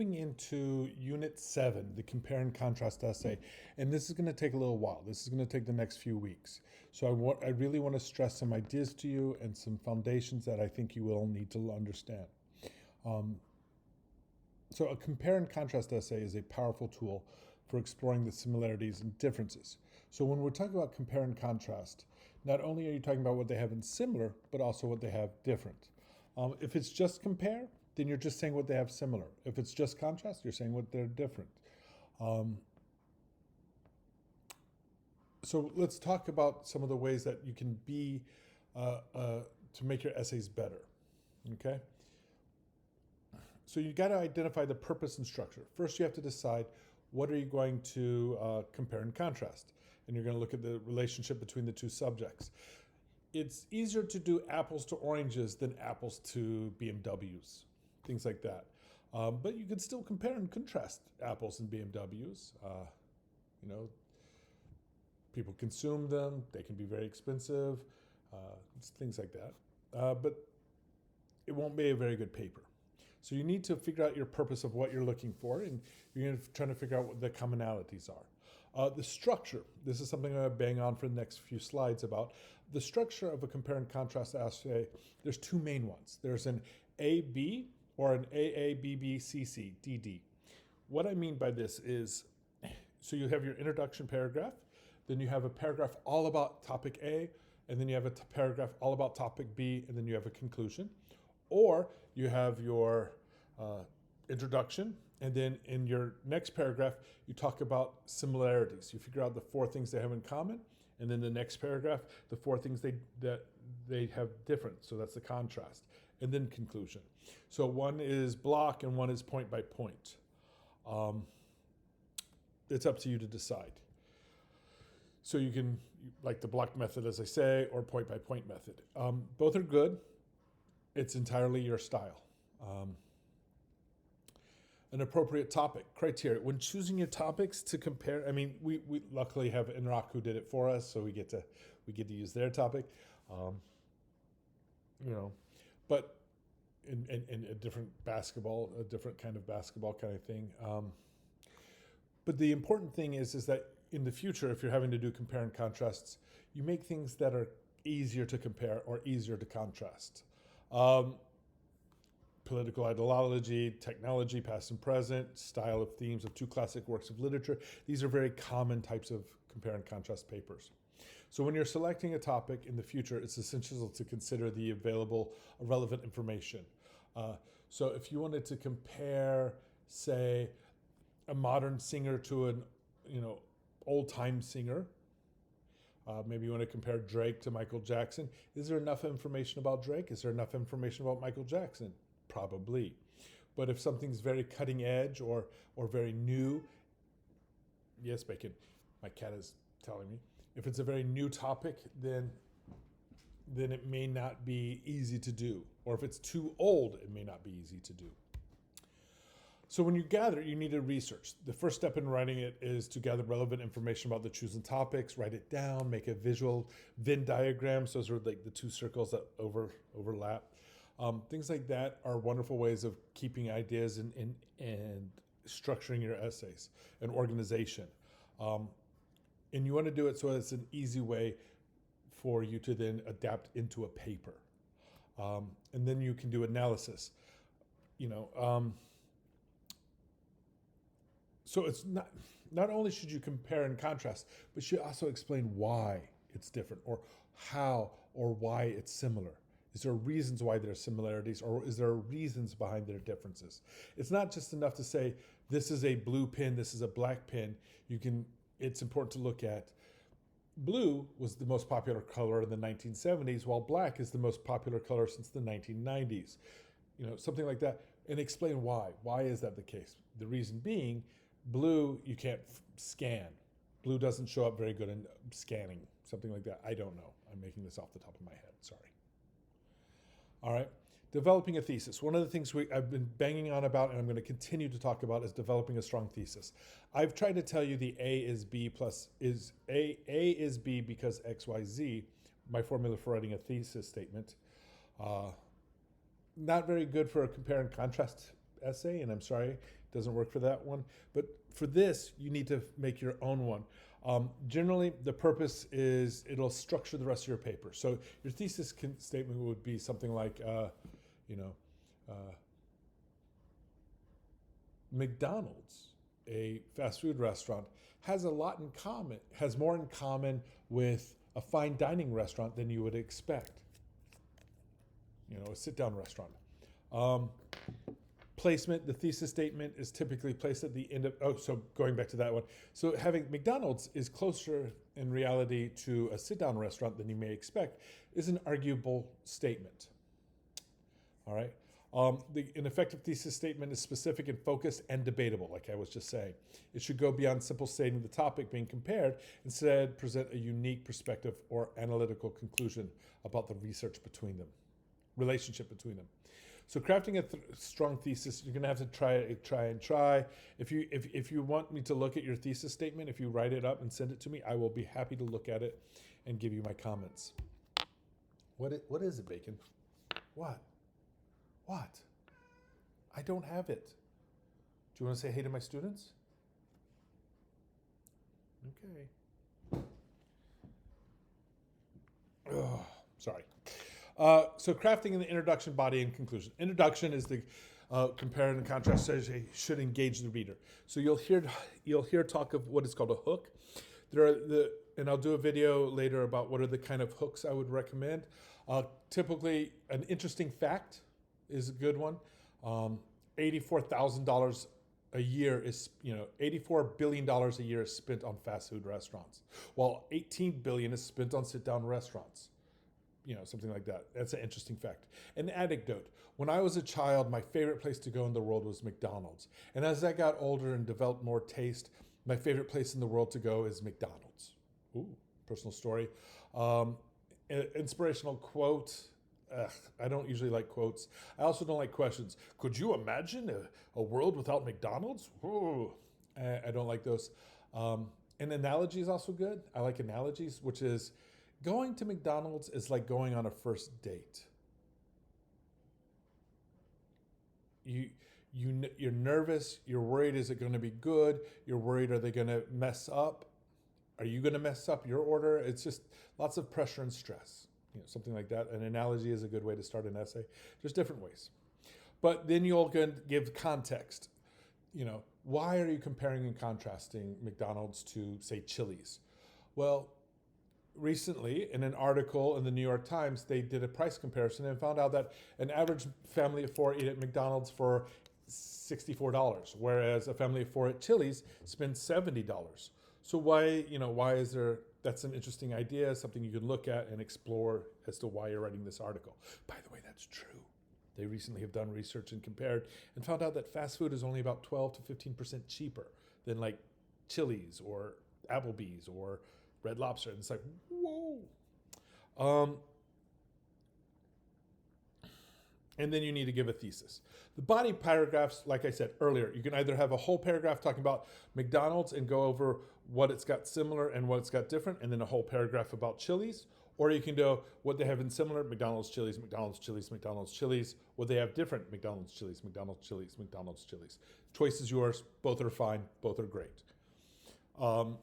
moving into Unit 7, the compare and contrast essay, and this is going to take a little while. This is going to take the next few weeks. So I really want to stress some ideas to you and some foundations that I think you will need to understand. So a compare and contrast essay is a powerful tool for exploring the similarities and differences. So when we're talking about compare and contrast, not only are you talking about what they have in similar, but also what they have different. If it's just compare, then you're just saying what they have similar. If it's just contrast, you're saying what they're different. So let's talk about some of the ways that you can be to make your essays better. Okay. So you got to identify the purpose and structure. First, you have to decide what are you going to compare and contrast, and you're going to look at the relationship between the two subjects. It's easier to do apples to oranges than apples to BMWs, things like that. But you could still compare and contrast apples and BMWs. People consume them. They can be very expensive, things like that. But it won't be a very good paper. So you need to figure out your purpose of what you're looking for, and you're trying to figure out what the commonalities are. The structure, this is something I'm going to bang on for the next few slides about. The structure of a compare and contrast essay, there's two main ones. There's an AB or an AABBCC, DD. What I mean by this is, so you have your introduction paragraph, then you have a paragraph all about topic A, and then you have a paragraph all about topic B, and then you have a conclusion. Or you have your introduction, and then in your next paragraph, you talk about similarities. You figure out the 4 things they have in common, and then the next paragraph, the 4 things that they have different. So that's the contrast. And then conclusion. So one is block and one is point by point. It's up to you to decide. So you can, like the block method, as I say, or point by point method. Both are good. It's entirely your style. An appropriate topic criteria when choosing your topics to compare. I mean, we luckily have NROC who did it for us, so we get to use their topic. But in a different basketball, a different kind of basketball kind of thing. But the important thing is that in the future, if you're having to do compare and contrasts, you make things that are easier to compare or easier to contrast. Political ideology, technology, past and present, style of themes of 2 classic works of literature. These are very common types of compare and contrast papers. So when you're selecting a topic in the future, it's essential to consider the available relevant information. So if you wanted to compare, say, a modern singer to an old-time singer, maybe you want to compare Drake to Michael Jackson. Is there enough information about Drake? Is there enough information about Michael Jackson? Probably. But if something's very cutting edge or very new, yes, Bacon, my cat is telling me. If it's a very new topic, then it may not be easy to do. Or if it's too old, it may not be easy to do. So when you gather, you need to research. The first step in writing it is to gather relevant information about the chosen topics, write it down, make a visual Venn diagram. So those are like the 2 circles that overlap. Things like that are wonderful ways of keeping ideas and structuring your essays and organization. And you want to do it so it's an easy way for you to then adapt into a paper. And then you can do analysis. So it's not only should you compare and contrast, but you also explain why it's different or how or why it's similar. Is there reasons why there are similarities, or is there reasons behind their differences? It's not just enough to say, this is a blue pen, this is a black pen. It's important to look at blue was the most popular color in the 1970s, while black is the most popular color since the 1990s. Something like that, and explain why. Why is that the case? The reason being, blue you can't scan. Blue doesn't show up very good in scanning, something like that. I don't know. I'm making this off the top of my head. Sorry. All right. Developing a thesis. One of the things I've been banging on about, and I'm going to continue to talk about, is developing a strong thesis. I've tried to tell you the A is B is B because X, Y, Z, my formula for writing a thesis statement. Not very good for a compare and contrast essay, and I'm sorry doesn't work for that one. But for this, you need to make your own one. Generally, the purpose is it'll structure the rest of your paper. So your thesis statement would be something like, McDonald's, a fast food restaurant, has a lot in common, has more in common with a fine dining restaurant than you would expect. A sit-down restaurant. Placement, the thesis statement is typically placed at the end of, so going back to that one. So having McDonald's is closer in reality to a sit-down restaurant than you may expect is an arguable statement. All right. An effective thesis statement is specific and focused and debatable, like I was just saying. It should go beyond simple stating the topic being compared, instead present a unique perspective or analytical conclusion about the relationship between them. So crafting a strong thesis, you're going to have to try. If you want me to look at your thesis statement, if you write it up and send it to me, I will be happy to look at it and give you my comments. What is it, Bacon? What? I don't have it. Do you want to say hey to my students? Okay. Oh, sorry. So crafting in the introduction, body, and conclusion. Introduction is the compare and contrast strategy should engage the reader. So you'll hear talk of what is called a hook. And I'll do a video later about what are the kind of hooks I would recommend. Typically, an interesting fact is a good one. $84,000 a year is, $84 billion a year is spent on fast food restaurants, while $18 billion is spent on sit-down restaurants. Something like that. That's an interesting fact. An anecdote. When I was a child, my favorite place to go in the world was McDonald's. And as I got older and developed more taste, my favorite place in the world to go is McDonald's. Ooh, personal story. Inspirational quote. I don't usually like quotes. I also don't like questions. Could you imagine a world without McDonald's? Ooh, I don't like those. An analogy is also good. I like analogies, which is going to McDonald's is like going on a first date. You're nervous. You're worried, is it going to be good? You're worried, are they going to mess up? Are you going to mess up your order? It's just lots of pressure and stress. Something like that. An analogy is a good way to start an essay. There's different ways. But then you'll give context. Why are you comparing and contrasting McDonald's to, say, Chili's? Well, recently in an article in the New York Times, they did a price comparison and found out that an average family of four eat at McDonald's for $64, whereas a family of four at Chili's spends $70. So why is there? That's an interesting idea, something you can look at and explore as to why you're writing this article. By the way, that's true. They recently have done research and compared and found out that fast food is only about 12 to 15% cheaper than like Chili's or Applebee's or Red Lobster. And it's like, whoa. And then you need to give a thesis. The body paragraphs, like I said earlier, you can either have a whole paragraph talking about McDonald's and go over what it's got similar and what it's got different, and then a whole paragraph about Chili's. Or you can do what they have in similar, McDonald's, Chili's, McDonald's, Chili's, McDonald's, Chili's. What they have different, McDonald's, Chili's, McDonald's, Chili's, McDonald's, Chili's. Choice is yours. Both are fine. Both are great.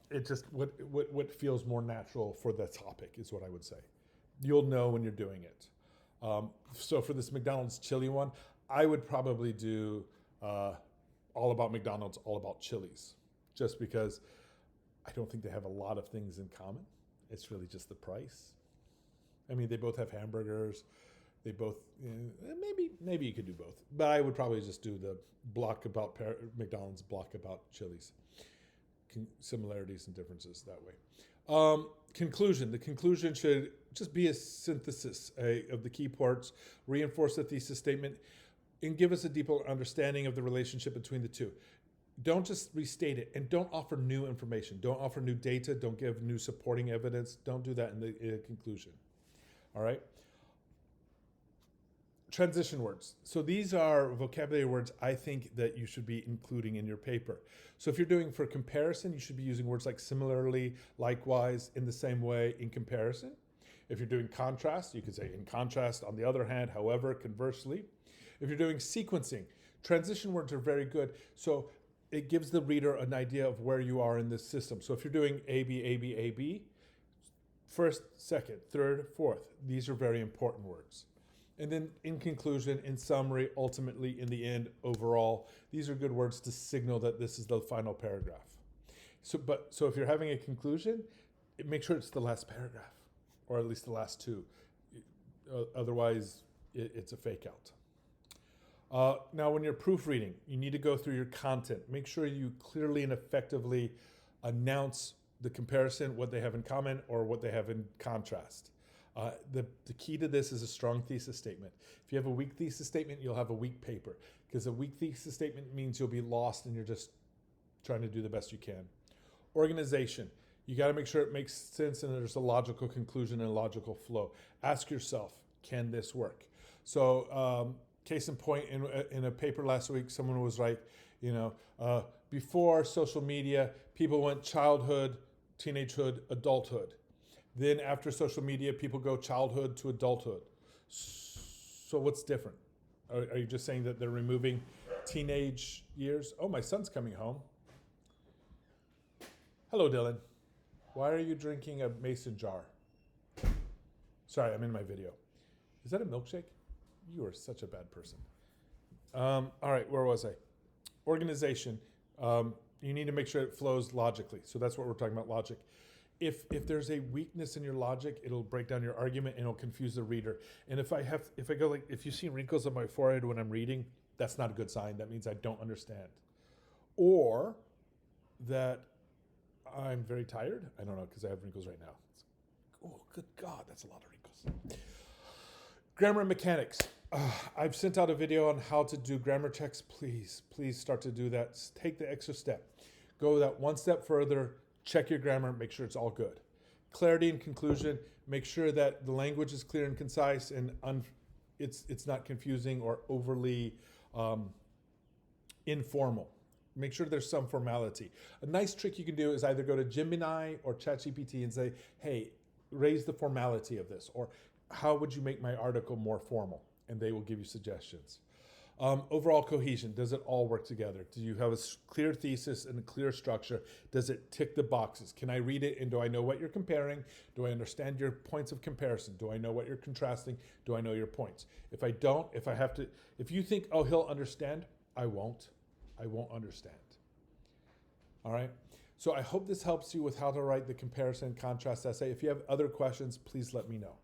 It just, what feels more natural for the topic is what I would say. You'll know when you're doing it. So for this McDonald's chili one, I would probably do all about McDonald's, all about Chili's, just because I don't think they have a lot of things in common. It's really just the price. I mean, they both have hamburgers. They both, maybe you could do both, but I would probably just do the block about McDonald's, block about Chili's. Similarities and differences that way. Conclusion. The conclusion should just be a synthesis of the key parts, reinforce the thesis statement, and give us a deeper understanding of the relationship between the two. Don't just restate it, and don't offer new information. Don't offer new data. Don't give new supporting evidence. Don't do that in the conclusion. All right? Transition words. So these are vocabulary words I think that you should be including in your paper. So if you're doing for comparison, you should be using words like similarly, likewise, in the same way, in comparison. If you're doing contrast, you could say in contrast, on the other hand, however, conversely. If you're doing sequencing, Transition words are very good. So it gives the reader an idea of where you are in this system. So if you're doing A, B, A, B, A, B, first, second, third, fourth, these are very important words. And then in conclusion, in summary, ultimately, in the end, overall, these are good words to signal that this is the final paragraph. So if you're having a conclusion, make sure it's the last paragraph, or at least the last two. Otherwise, it's a fake out. Now, when you're proofreading, you need to go through your content. Make sure you clearly and effectively announce the comparison, what they have in common, or what they have in contrast. The key to this is a strong thesis statement. If you have a weak thesis statement, you'll have a weak paper, because a weak thesis statement means you'll be lost and you're just trying to do the best you can. Organization. You got to make sure it makes sense and there's a logical conclusion and a logical flow. Ask yourself, can this work? So case in point, in a paper last week, someone was like, before social media, people went childhood, teenagehood, adulthood. Then after social media, people go childhood to adulthood. So what's different? Are you just saying that they're removing teenage years? Oh, my son's coming home. Hello, Dylan. Why are you drinking a mason jar? Sorry, I'm in my video. Is that a milkshake? You are such a bad person. All right, where was I? Organization. You need to make sure it flows logically. So that's what we're talking about, logic. If there's a weakness in your logic, it'll break down your argument and it'll confuse the reader. And if you see wrinkles on my forehead when I'm reading, that's not a good sign. That means I don't understand. Or that I'm very tired. I don't know, because I have wrinkles right now. Oh, good God, that's a lot of wrinkles. Grammar mechanics. I've sent out a video on how to do grammar checks. Please start to do that. Take the extra step. Go that one step further. Check your grammar, make sure it's all good. Clarity and conclusion, make sure that the language is clear and concise and it's not confusing or overly informal. Make sure there's some formality. A nice trick you can do is either go to Gemini or ChatGPT and say, hey, raise the formality of this, or how would you make my article more formal? And they will give you suggestions. Overall cohesion, does it all work together? Do you have a clear thesis and a clear structure? Does it tick the boxes? Can I read it and do I know what you're comparing? Do I understand your points of comparison? Do I know what you're contrasting? Do I know your points? If I don't, if you think, oh, he'll understand, I won't understand. All right? So I hope this helps you with how to write the comparison and contrast essay. If you have other questions, please let me know.